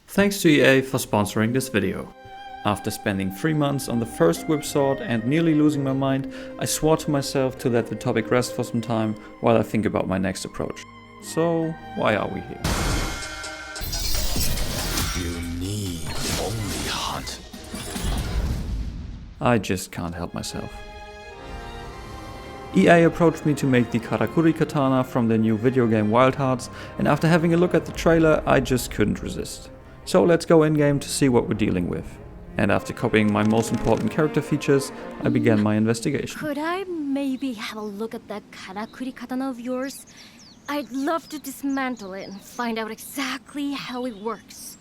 Thanks to EA for sponsoring this video. After spending 3 months on the first whip sword and nearly losing my mind, I swore to myself to let the topic rest for some time while I think about my next approach. So, why are we here? You need only hunt. I just can't help myself. EA approached me to make the Karakuri Katana from their new video game Wild Hearts, and after having a look at the trailer, I just couldn't resist. So let's go in-game to see what we're dealing with. And after copying my most important character features, I began my investigation. Could I maybe have a look at that Karakuri Katana of yours? I'd love to dismantle it and find out exactly how it works.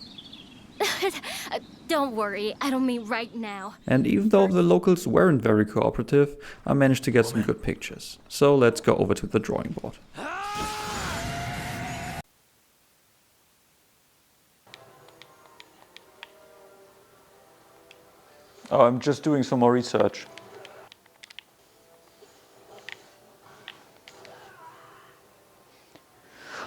Don't worry, I don't mean right now. And even though the locals weren't very cooperative, I managed to get some good pictures. So let's go over to the drawing board. Oh, I'm just doing some more research.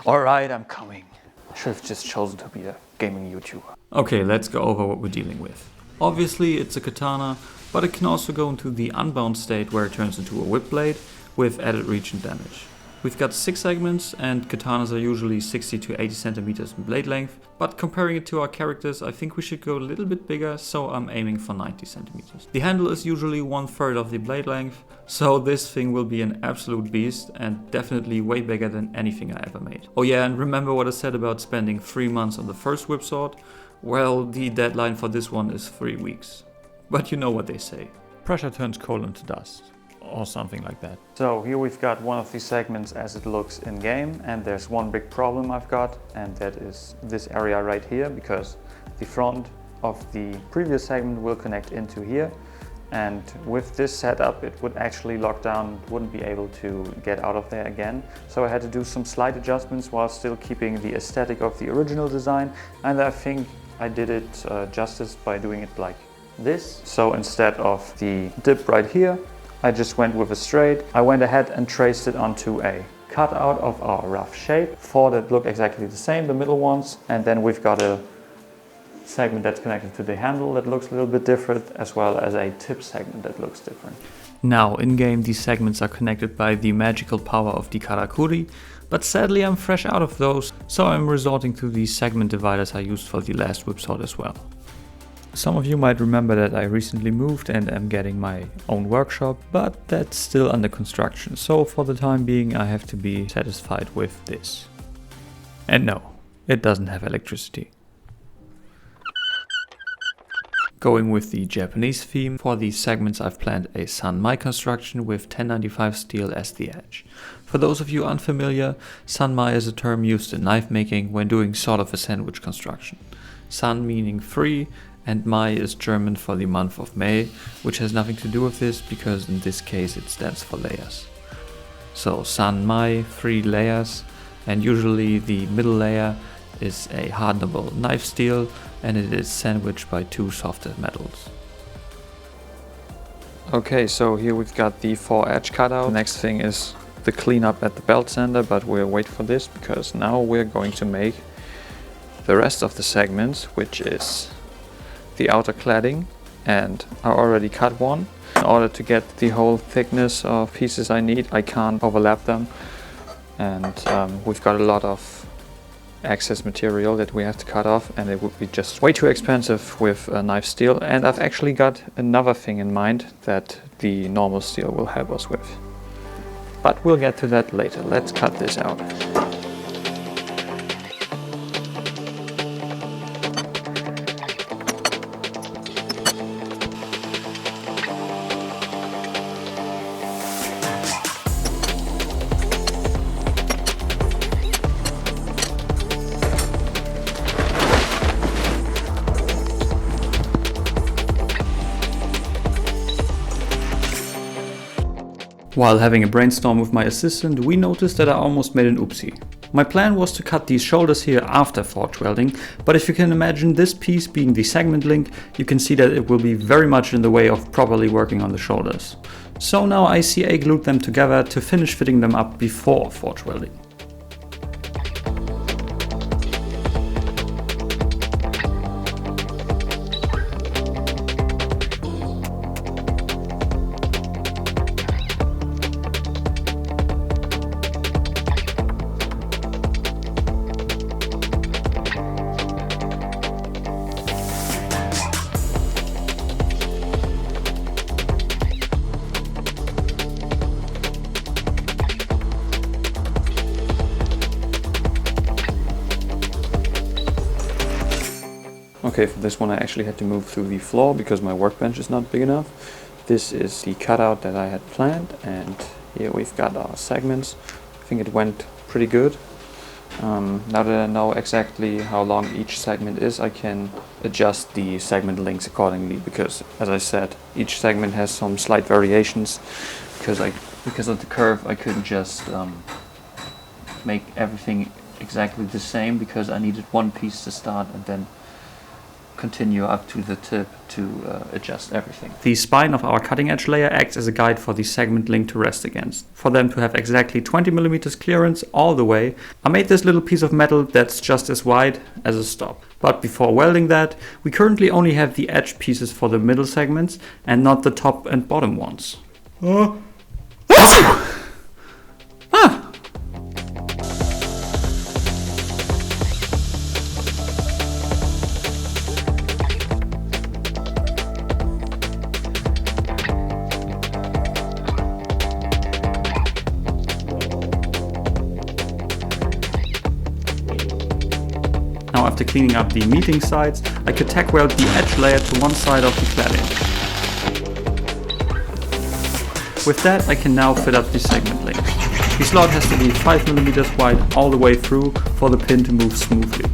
Alright, I'm coming. I should have just chosen to be a gaming YouTuber. Okay, let's go over what we're dealing with. Obviously it's a katana, but it can also go into the unbound state where it turns into a whip blade with added reach and damage. We've got 6 segments and katanas are usually 60 to 80 centimeters in blade length, but comparing it to our characters I think we should go a little bit bigger, so I'm aiming for 90 centimeters. The handle is usually 1/3 of the blade length, so this thing will be an absolute beast and definitely way bigger than anything I ever made. Oh yeah, and remember what I said about spending 3 months on the first whip sword? Well, the deadline for this one is 3 weeks. But you know what they say. Pressure turns coal into dust. Or something like that. So here we've got one of these segments as it looks in game, and there's one big problem I've got, and that is this area right here, because the front of the previous segment will connect into here, and with this setup it would actually lock down, wouldn't be able to get out of there again. So I had to do some slight adjustments while still keeping the aesthetic of the original design, and I think I did it justice by doing it like this. So instead of the dip right here, I just went with a straight. I went ahead and traced it onto a cutout of our rough shape. 4 that look exactly the same, the middle ones. And then we've got a segment that's connected to the handle that looks a little bit different, as well as a tip segment that looks different. Now, in-game these segments are connected by the magical power of the Karakuri, but sadly I'm fresh out of those, so I'm resorting to the segment dividers I used for the last whip sword as well. Some of you might remember that I recently moved and am getting my own workshop, but that's still under construction, so for the time being I have to be satisfied with this. And no, it doesn't have electricity. Going with the Japanese theme, for these segments I've planned a sanmai construction with 1095 steel as the edge. For those of you unfamiliar, sanmai is a term used in knife making when doing sort of a sandwich construction. San meaning 3, and Mai is German for the month of May, which has nothing to do with this because in this case it stands for layers. So San Mai, 3 layers, and usually the middle layer is a hardenable knife steel and it is sandwiched by 2 softer metals. Okay, so here we've got the 4 edge cutout. The next thing is the cleanup at the belt sander, but we'll wait for this because now we're going to make the rest of the segments, which is the outer cladding, and I already cut one. In order to get the whole thickness of pieces I need, I can't overlap them, and we've got a lot of excess material that we have to cut off, and it would be just way too expensive with knife steel. And I've actually got another thing in mind that the normal steel will help us with. But we'll get to that later. Let's cut this out. While having a brainstorm with my assistant, we noticed that I almost made an oopsie. My plan was to cut these shoulders here after forge welding, but if you can imagine this piece being the segment link, you can see that it will be very much in the way of properly working on the shoulders. So now I CA glued them together to finish fitting them up before forge welding. Okay, for this one I actually had to move through the floor because my workbench is not big enough. This is the cutout that I had planned, and here we've got our segments. I think it went pretty good. Now that I know exactly how long each segment is, I can adjust the segment lengths accordingly, because as I said, each segment has some slight variations. Because of the curve, I couldn't just make everything exactly the same, because I needed one piece to start and then continue up to the tip to adjust everything. The spine of our cutting edge layer acts as a guide for the segment link to rest against. For them to have exactly 20 millimeters clearance all the way, I made this little piece of metal that's just as wide as a stop. But before welding that, we currently only have the edge pieces for the middle segments and not the top and bottom ones. Now, after cleaning up the meeting sides, I could tack weld the edge layer to one side of the cladding. With that, I can now fit up the segment link. The slot has to be 5 mm wide all the way through for the pin to move smoothly.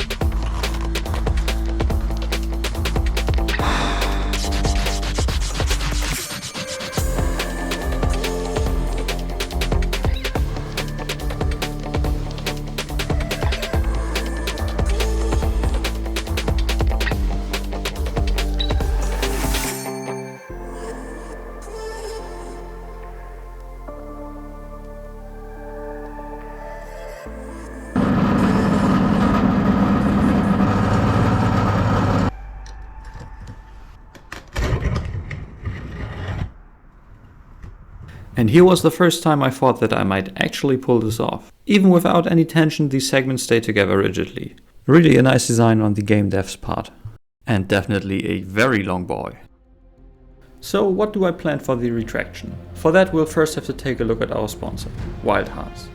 And here was the first time I thought that I might actually pull this off. Even without any tension, these segments stay together rigidly. Really a nice design on the game dev's part. And definitely a very long boy. So what do I plan for the retraction? For that we'll first have to take a look at our sponsor, Wild Hearts.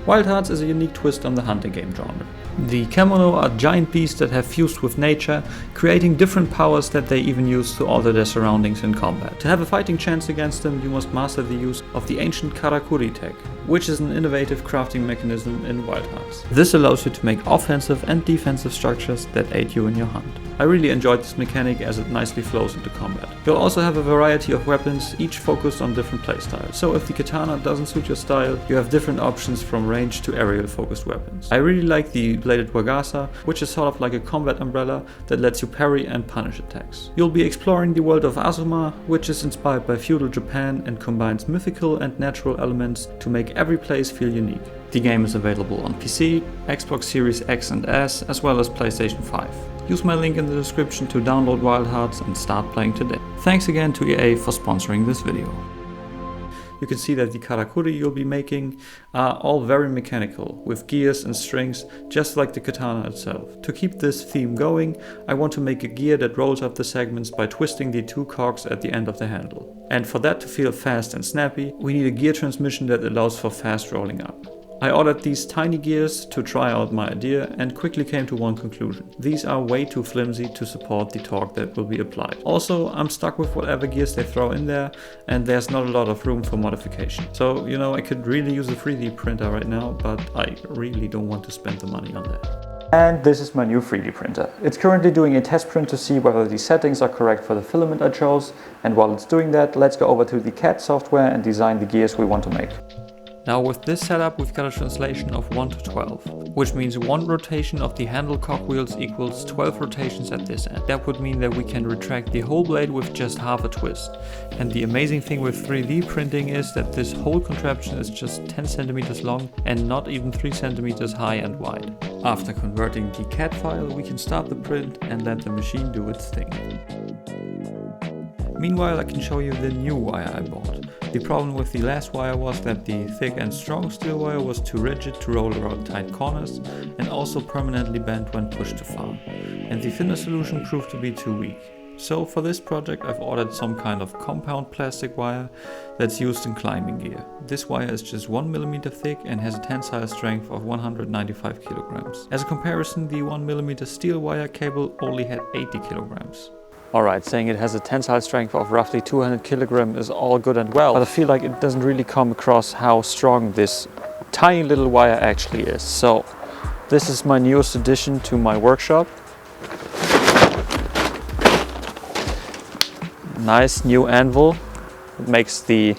Wild Hearts is a unique twist on the hunting game genre. The Kemono are giant beasts that have fused with nature, creating different powers that they even use to alter their surroundings in combat. To have a fighting chance against them, you must master the use of the ancient Karakuri tech, which is an innovative crafting mechanism in Wild Hearts. This allows you to make offensive and defensive structures that aid you in your hunt. I really enjoyed this mechanic as it nicely flows into combat. You'll also have a variety of weapons, each focused on different playstyles. So if the katana doesn't suit your style, you have different options from range to aerial focused weapons. I really like the bladed wagasa, which is sort of like a combat umbrella that lets you parry and punish attacks. You'll be exploring the world of Azuma, which is inspired by feudal Japan and combines mythical and natural elements to make every place feel unique. The game is available on PC, Xbox Series X and S, as well as PlayStation 5. Use my link in the description to download Wild Hearts and start playing today. Thanks again to EA for sponsoring this video. You can see that the Karakuri you'll be making are all very mechanical, with gears and strings, just like the katana itself. To keep this theme going, I want to make a gear that rolls up the segments by twisting the two cogs at the end of the handle. And for that to feel fast and snappy, we need a gear transmission that allows for fast rolling up. I ordered these tiny gears to try out my idea and quickly came to one conclusion. These are way too flimsy to support the torque that will be applied. Also, I'm stuck with whatever gears they throw in there, and there's not a lot of room for modification. So, I could really use a 3D printer right now, but I really don't want to spend the money on that. And this is my new 3D printer. It's currently doing a test print to see whether the settings are correct for the filament I chose, and while it's doing that, let's go over to the CAD software and design the gears we want to make. Now with this setup we've got a translation of 1 to 12, which means 1 rotation of the handle cogwheels equals 12 rotations at this end. That would mean that we can retract the whole blade with just half a twist. And the amazing thing with 3D printing is that this whole contraption is just 10 centimeters long and not even 3 centimeters high and wide. After converting the CAD file, we can start the print and let the machine do its thing. Meanwhile, I can show you the new wire I bought. The problem with the last wire was that the thick and strong steel wire was too rigid to roll around tight corners and also permanently bent when pushed too far. And the thinner solution proved to be too weak. So for this project I've ordered some kind of compound plastic wire that's used in climbing gear. This wire is just 1mm thick and has a tensile strength of 195 kilograms. As a comparison, the 1mm steel wire cable only had 80 kilograms. Alright, saying it has a tensile strength of roughly 200 kilograms is all good and well, but I feel like it doesn't really come across how strong this tiny little wire actually is. So this is my newest addition to my workshop. Nice new anvil. It makes the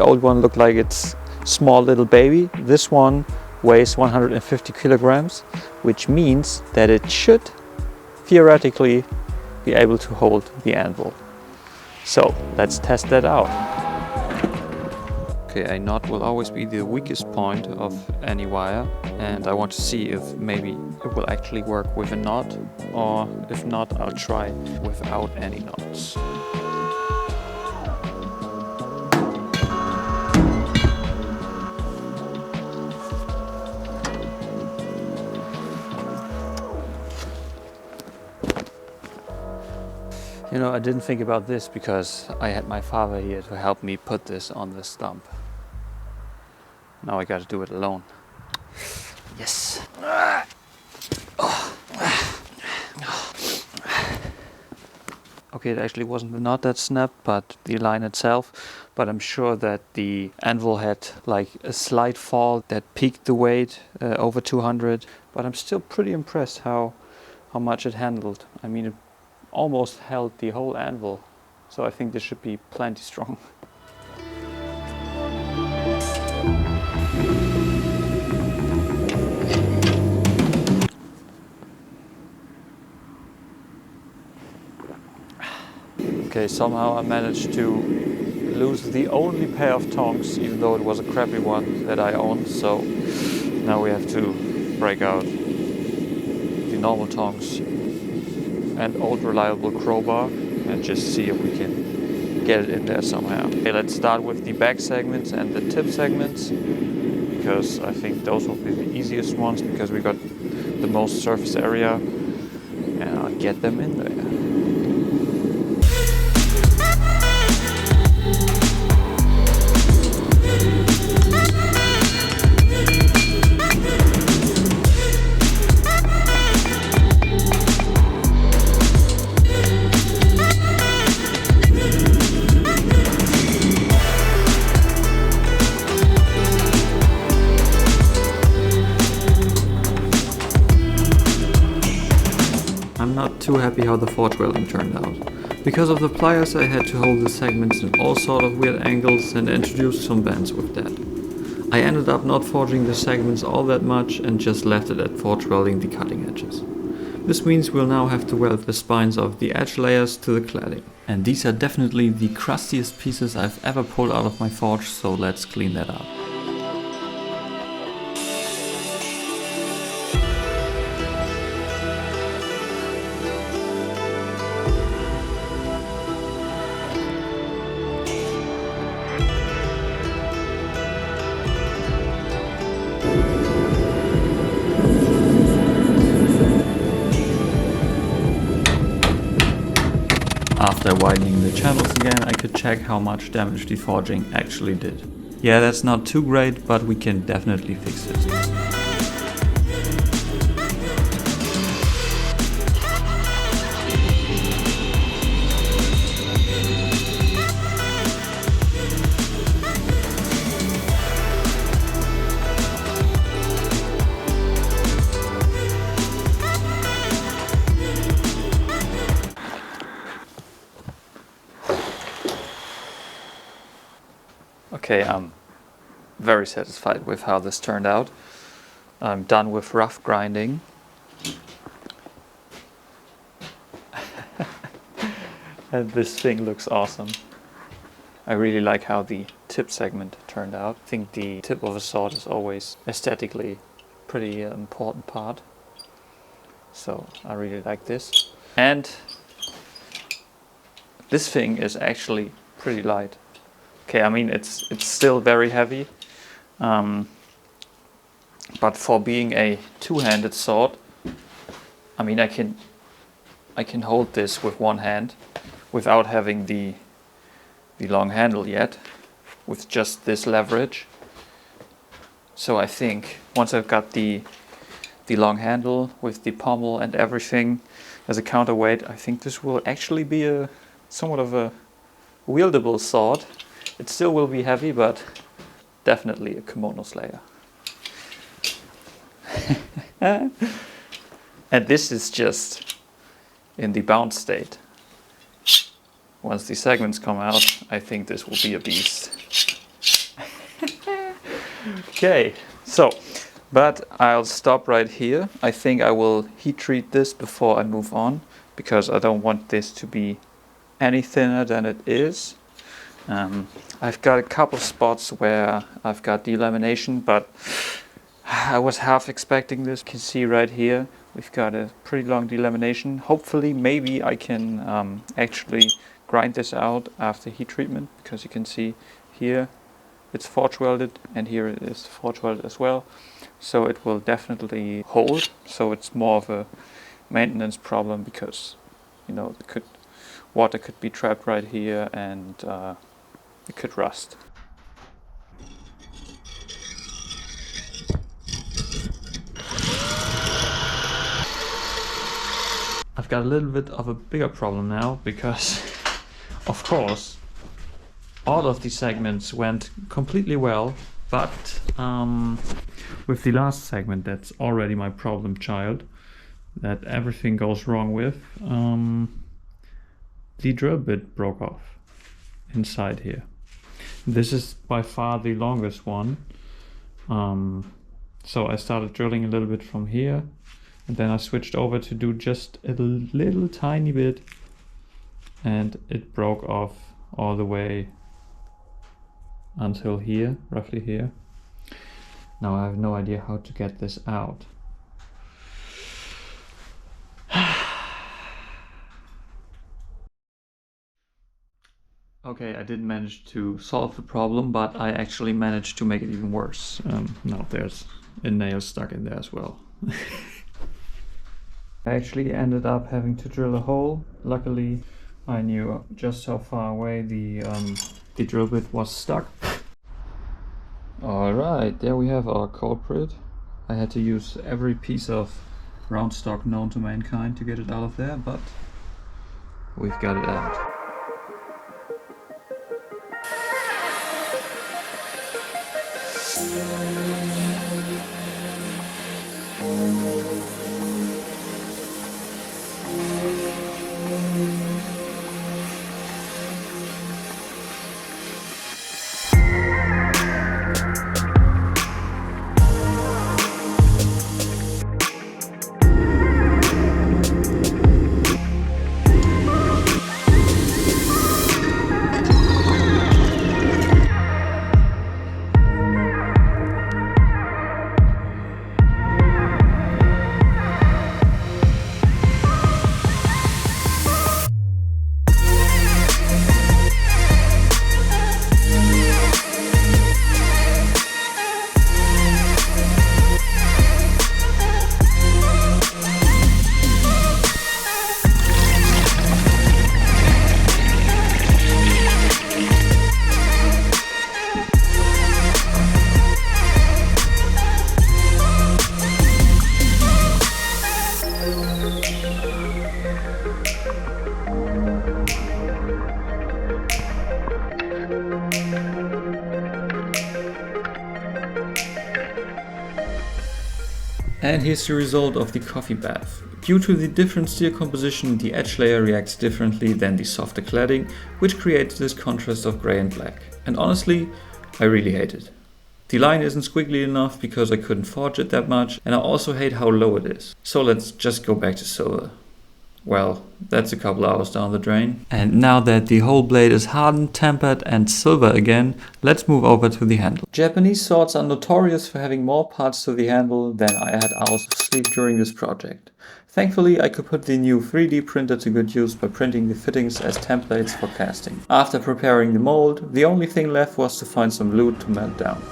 old one look like it's small little baby. This one weighs 150 kilograms, which means that it should theoretically be able to hold the anvil. So let's test that out. Okay, a knot will always be the weakest point of any wire, and I want to see if maybe it will actually work with a knot, or if not, I'll try without any knots. You know, I didn't think about this because I had my father here to help me put this on the stump. Now I gotta do it alone. Yes. Okay, it actually wasn't the knot that snapped, but the line itself. But I'm sure that the anvil had like a slight fall that peaked the weight over 200. But I'm still pretty impressed how much it handled. I mean, it almost held the whole anvil, so I think this should be plenty strong. Okay, somehow I managed to lose the only pair of tongs, even though it was a crappy one that I owned, so now we have to break out the normal tongs and old reliable crowbar and just see if we can get it in there somehow. Okay, let's start with the back segments and the tip segments, because I think those will be the easiest ones because we got the most surface area, and I'll get them in there. I'm not too happy how the forge welding turned out. Because of the pliers I had to hold the segments in all sort of weird angles and introduce some bends with that. I ended up not forging the segments all that much and just left it at forge welding the cutting edges. This means we'll now have to weld the spines of the edge layers to the cladding. And these are definitely the crustiest pieces I've ever pulled out of my forge, so let's clean that up. After widening the channels again, I could check how much damage the forging actually did. Yeah, that's not too great, but we can definitely fix it. Okay, I'm very satisfied with how this turned out. I'm done with rough grinding. And this thing looks awesome. I really like how the tip segment turned out. I think the tip of a sword is always aesthetically pretty important part. So I really like this. And this thing is actually pretty light. Okay, I mean it's still very heavy, but for being a two-handed sword, I mean I can I can hold this with one hand without having the long handle yet, with just this leverage. So I think once I've got the long handle with the pommel and everything as a counterweight, I think this will actually be a somewhat of a wieldable sword. It still will be heavy, but definitely a kimono slayer. And this is just in the bound state. Once the segments come out, I think this will be a beast. Okay, so, but I'll stop right here. I think I will heat treat this before I move on, because I don't want this to be any thinner than it is. I've got a couple spots where I've got delamination, but I was half expecting this. You can see right here, we've got a pretty long delamination. Hopefully, maybe I can actually grind this out after heat treatment, because you can see here it's forge welded and here it is forge welded as well. So it will definitely hold. So it's more of a maintenance problem, because you know water could be trapped right here and it could rust. I've got a little bit of a bigger problem now, because of course all of these segments went completely well, but with the last segment, that's already my problem child, that everything goes wrong with, the drill bit broke off inside here. This is by far the longest one. So I started drilling a little bit from here, and then I switched over to do just a little tiny bit, and it broke off all the way until here, roughly here. Now I have no idea how to get this out. Okay, I didn't manage to solve the problem, but I actually managed to make it even worse. Now there's a nail stuck in there as well. I actually ended up having to drill a hole. Luckily, I knew just how far away the drill bit was stuck. Alright, there we have our culprit. I had to use every piece of round stock known to mankind to get it out of there, but we've got it out. And here's the result of the coffee bath. Due to the different steel composition, the edge layer reacts differently than the softer cladding, which creates this contrast of grey and black. And honestly, I really hate it. The line isn't squiggly enough because I couldn't forge it that much, and I also hate how low it is. So let's just go back to silver. Well, that's a couple hours down the drain. And now that the whole blade is hardened, tempered and silver again, let's move over to the handle. Japanese swords are notorious for having more parts to the handle than I had hours of sleep during this project. Thankfully, I could put the new 3D printer to good use by printing the fittings as templates for casting. After preparing the mold, the only thing left was to find some lute to melt down.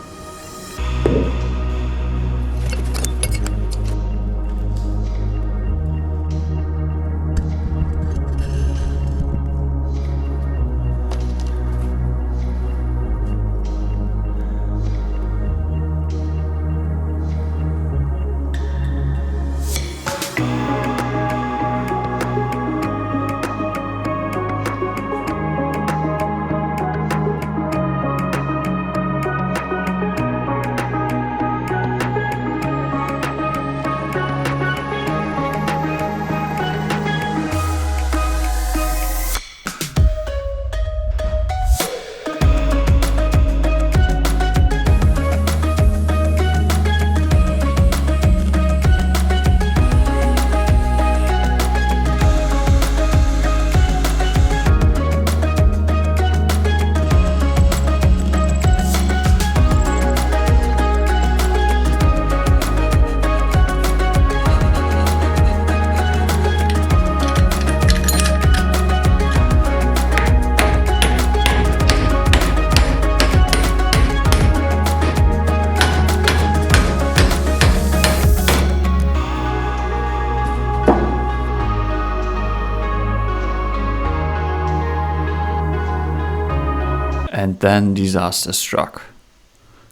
And then disaster struck.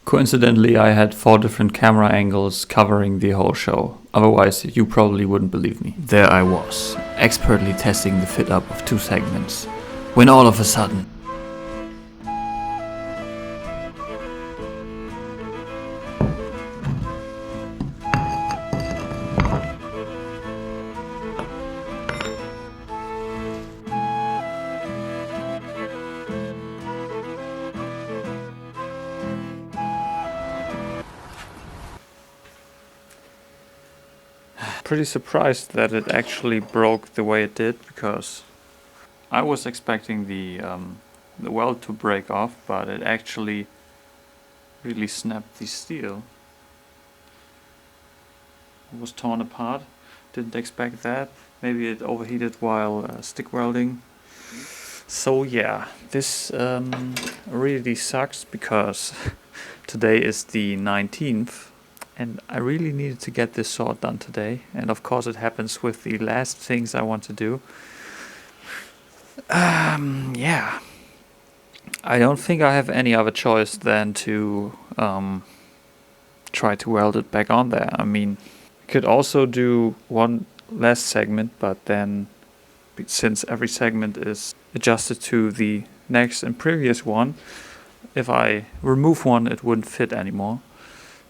Coincidentally, I had 4 different camera angles covering the whole show. Otherwise, you probably wouldn't believe me. There I was, expertly testing the fit up of 2 segments, when all of a sudden... Pretty surprised that it actually broke the way it did, because I was expecting the weld to break off, but it actually really snapped the steel. It was torn apart. Didn't expect that. Maybe it overheated while stick welding. So yeah, this really sucks, because today is the 19th. And I really needed to get this sort done today. And of course it happens with the last things I want to do. Yeah. I don't think I have any other choice than to try to weld it back on there. I mean, I could also do one last segment, but then since every segment is adjusted to the next and previous one, if I remove one, it wouldn't fit anymore.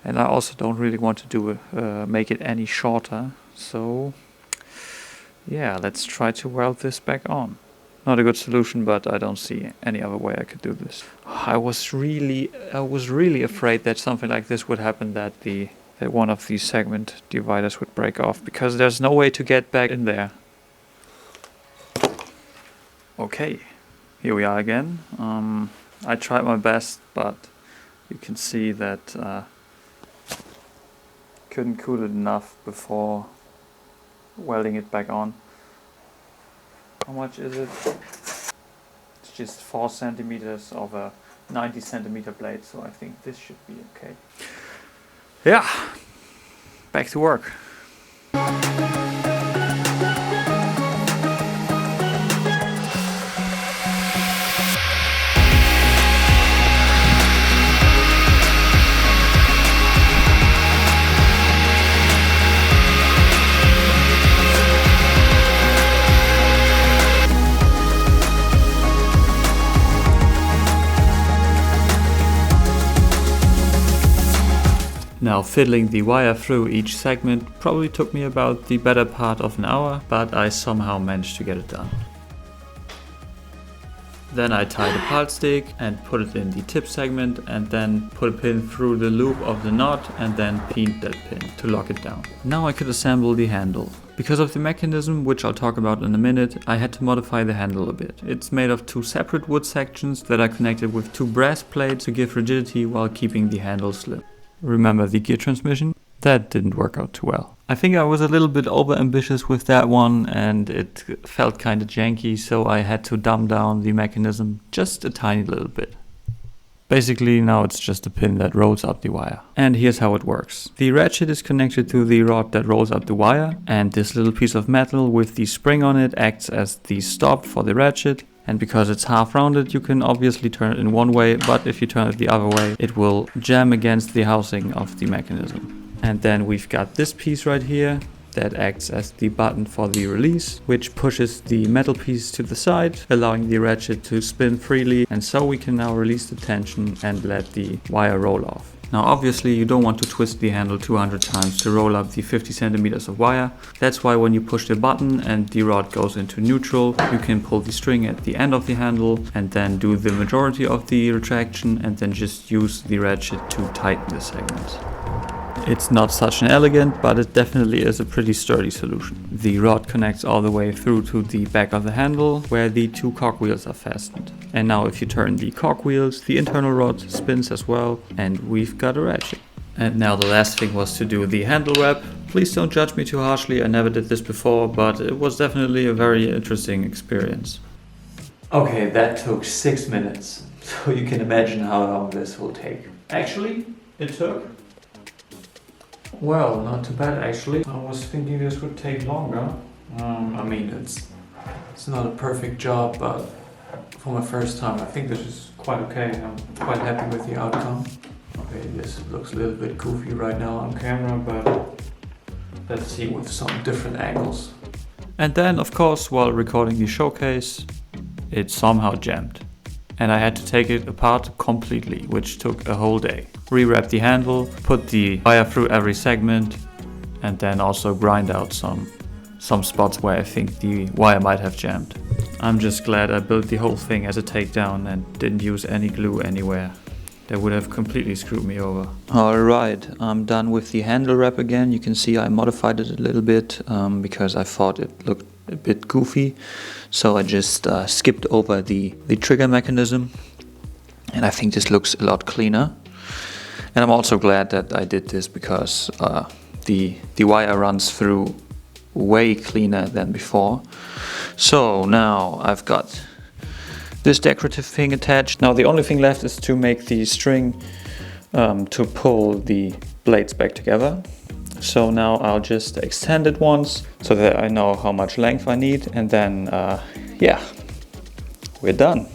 And I also don't really want to do make it any shorter. So yeah, let's try to weld this back on. Not a good solution, but I don't see any other way I could do this. I was really afraid that something like this would happen, that one of these segment dividers would break off, because there's no way to get back in there. Okay, here we are again. I tried my best, but you can see that couldn't cool it enough before welding it back on. How much is it? It's just 4 centimeters of a 90 centimeter blade, so I think this should be okay. Yeah, back to work. Now, fiddling the wire through each segment probably took me about the better part of an hour, but I somehow managed to get it done. Then I tied a part stick and put it in the tip segment, and then put a pin through the loop of the knot and then pinned that pin to lock it down. Now I could assemble the handle. Because of the mechanism, which I'll talk about in a minute, I had to modify the handle a bit. It's made of 2 separate wood sections that are connected with 2 brass plates to give rigidity while keeping the handle slim. Remember the gear transmission? That didn't work out too well. I think I was a little bit over ambitious with that one, and it felt kinda janky, so I had to dumb down the mechanism just a tiny little bit. Basically now it's just a pin that rolls up the wire. And here's how it works. The ratchet is connected to the rod that rolls up the wire, and this little piece of metal with the spring on it acts as the stop for the ratchet. And because it's half rounded, you can obviously turn it in one way, but if you turn it the other way, it will jam against the housing of the mechanism. And then we've got this piece right here that acts as the button for the release, which pushes the metal piece to the side, allowing the ratchet to spin freely, and so we can now release the tension and let the wire roll off. Now obviously you don't want to twist the handle 200 times to roll up the 50 centimeters of wire. That's why when you push the button and the rod goes into neutral, you can pull the string at the end of the handle and then do the majority of the retraction, and then just use the ratchet to tighten the segments. It's not such an elegant, but it definitely is a pretty sturdy solution. The rod connects all the way through to the back of the handle, where the 2 cogwheels are fastened. And now if you turn the cogwheels, the internal rod spins as well, and we've got a ratchet. And now the last thing was to do the handle wrap. Please don't judge me too harshly, I never did this before, but it was definitely a very interesting experience. Okay, that took 6 minutes, so you can imagine how long this will take. Actually, it took... well, not too bad actually. I was thinking this would take longer. I mean, it's not a perfect job, but for my first time. I think this is quite okay. I'm quite happy with the outcome. Okay, this looks a little bit goofy right now on camera, but let's see with some different angles. And then, of course, while recording the showcase, it somehow jammed. And I had to take it apart completely, which took a whole day. Rewrap the handle, put the wire through every segment, and then also grind out some spots where I think the wire might have jammed. I'm just glad I built the whole thing as a takedown and didn't use any glue anywhere. That would have completely screwed me over. Alright, I'm done with the handle wrap again. You can see I modified it a little bit because I thought it looked a bit goofy. So I just skipped over the trigger mechanism. And I think this looks a lot cleaner. And I'm also glad that I did this because the wire runs through way cleaner than before. So now I've got this decorative thing attached. Now the only thing left is to make the string to pull the blades back together. So now I'll just extend it once so that I know how much length I need, and then yeah, we're done.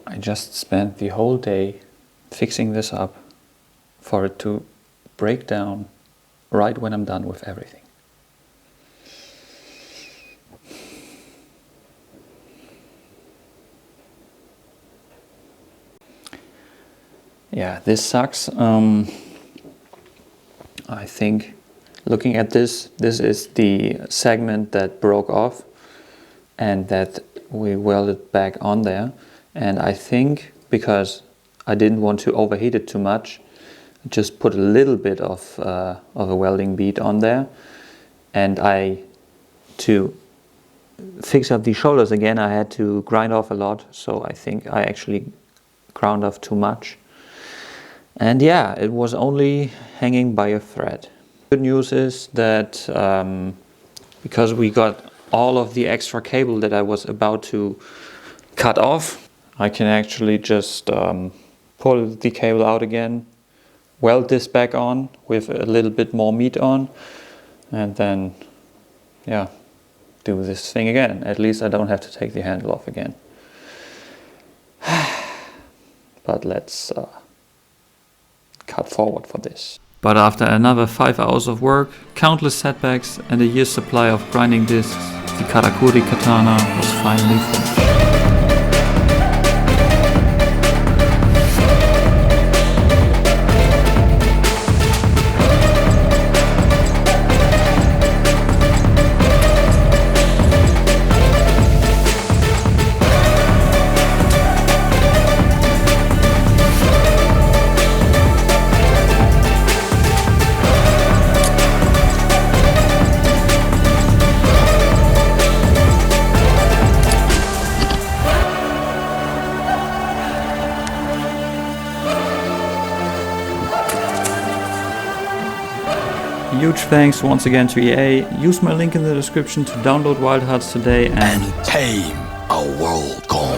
I just spent the whole day fixing this up for it to break down right when I'm done with everything. Yeah, this sucks. I think looking at this is the segment that broke off and that we welded back on there. And I think because I didn't want to overheat it too much, I just put a little bit of a welding bead on there. And to fix up the shoulders again, I had to grind off a lot. So I think I actually ground off too much. And yeah, it was only hanging by a thread. Good news is that because we got all of the extra cable that I was about to cut off, I can actually just pull the cable out again, weld this back on with a little bit more meat on, and then yeah, do this thing again. At least I don't have to take the handle off again. But let's cut forward for this. But after another 5 hours of work, countless setbacks and a year's supply of grinding discs, the Karakuri Katana was finally finished. Huge thanks once again to EA. Use my link in the description to download Wild Hearts today and tame a world gone